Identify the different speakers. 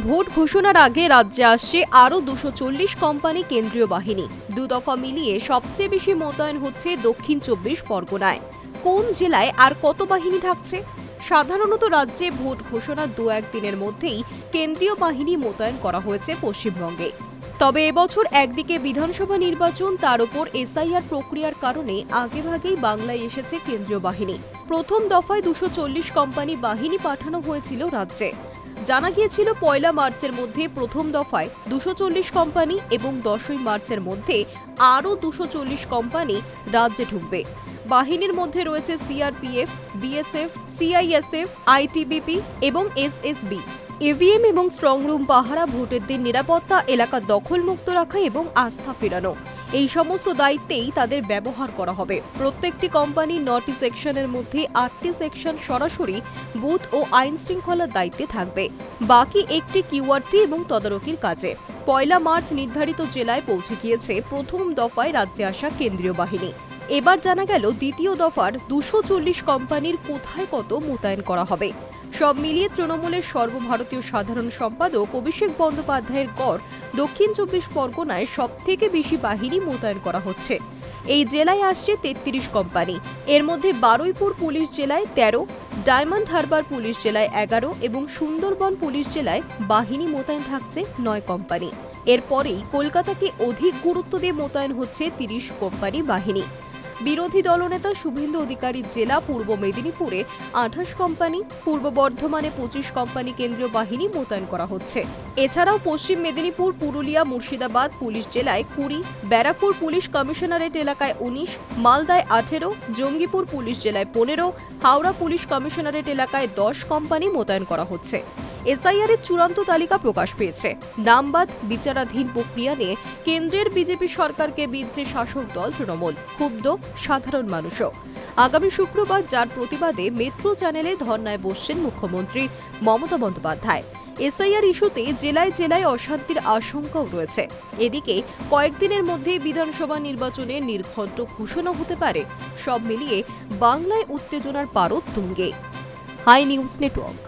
Speaker 1: Vote ঘোষণার আগে রাজ্যে আসছে আরও 240 কোম্পানি কেন্দ্রীয় বাহিনী। দুদফা মিলিয়ে সবচেয়ে বেশি মোতায়েন হচ্ছে দক্ষিণ 24 পরগনায়। কোন জেলায় আর কত বাহিনী থাকছে? সাধারণত রাজ্যে ভোট ঘোষণার 2-1 দিনের মধ্যেই কেন্দ্রীয় বাহিনী মোতায়েন করা হয়েছে পশ্চিমবঙ্গে। তবে এবছর একদিকে বিধানসভা নির্বাচন, তার উপর এসআইআর প্রক্রিয়ার কারণে আগেভাগেই বাংলায় এসেছে কেন্দ্রীয় বাহিনী। প্রথম দফায় 240 কোম্পানি বাহিনী পাঠানো হয়েছিল রাজ্যে। জানা গিয়েছিল 1 মার্চের মধ্যে প্রথম দফায় 240 কোম্পানি এবং 10 মার্চের মধ্যে আরও 240 কোম্পানি রাজ্যে ঢুকবে। বাহিনীর মধ্যে রয়েছে সিআরপিএফ, বিএসএফ, সিআইএসএফ, আইটিবিপি এবং এসএসবি। ইভিএম এবং স্ট্রংরুম পাহারা, ভোটের দিন নিরাপত্তা, এলাকা দখলমুক্ত রাখা এবং আস্থা ফেরানো, এই সমস্ত দায়িত্বেই তাদের ব্যবহার করা হবে। প্রত্যেকটি কোম্পানি 9টি সেকশনের মধ্যে 8টি সেকশন সরাসরি বুথ ও আইন শৃঙ্খলার দায়িত্বে থাকবে, বাকি একটি কিউআরটি এবং তদারকির কাজে। 1 মার্চ নির্ধারিত জেলায় পৌঁছে গিয়েছে প্রথম দফায় রাজ্যে আসা কেন্দ্রীয় বাহিনী। এবার জানা গেল দ্বিতীয় দফার 240 কোম্পানির কোথায় কত মোতায়েন করা হবে। সব মিলিয়ে তৃণমূলের সর্বভারতীয় সাধারণ সম্পাদক অভিষেক বন্দ্যোপাধ্যায়ের গড় দক্ষিণ 24 পরগনায় সবথেকে বেশি বাহিনী মোতায়েন করা হচ্ছে। এই জেলায় আসছে 33 কোম্পানি। এর মধ্যে বারুইপুর পুলিশ জেলায় 13, ডায়মন্ড হারবার পুলিশ জেলায় 11 এবং সুন্দরবন পুলিশ জেলায় বাহিনী মোতায়েন থাকছে 9 কোম্পানি। এরপরেই কলকাতাকে অধিক গুরুত্ব দিয়ে মোতায়েন হচ্ছে 30 কোম্পানি বাহিনী। বিরোধী দলনেতা শুভেন্দু অধিকারীর জেলা পূর্ব মেদিনীপুরে 28 কোম্পানি, পূর্ব বর্ধমানে 25 কোম্পানি কেন্দ্রীয় বাহিনী মোতায়েন করা হচ্ছে। এছাড়াও পশ্চিম মেদিনীপুর, পুরুলিয়া, মুর্শিদাবাদ পুলিশ জেলায় 20, ব্যারাকপুর পুলিশ কমিশনারেট এলাকায় 19, মালদায় 18, জঙ্গিপুর পুলিশ জেলায় 15, হাওড়া পুলিশ কমিশনারেট এলাকায় 10 কোম্পানি মোতায়েন করা হচ্ছে। এসআইআর এর চূড়ান্ত তালিকা প্রকাশ পেয়েছে। নামবাদ বিচারাধীন প্রক্রিয়া নিয়ে কেন্দ্রের বিজেপি সরকারকে বিঁধছে শাসক দল তৃণমূল, ক্ষুব্ধ সাধারণ মানুষও। আগামী শুক্রবার যার প্রতিবাদে মেট্রো চ্যানেলে ধর্নায় বসছেন মুখ্যমন্ত্রী মমতা বন্দ্যোপাধ্যায়। এসআইআর ইস্যুতে জেলায় জেলায় অশান্তির আশঙ্কাও রয়েছে। এদিকে কয়েকদিনের মধ্যে বিধানসভা নির্বাচনে নির্ঘণ্ট ঘোষণা হতে পারে। সব মিলিয়ে বাংলায় উত্তেজনার পারদ তুঙ্গে। Hi News network.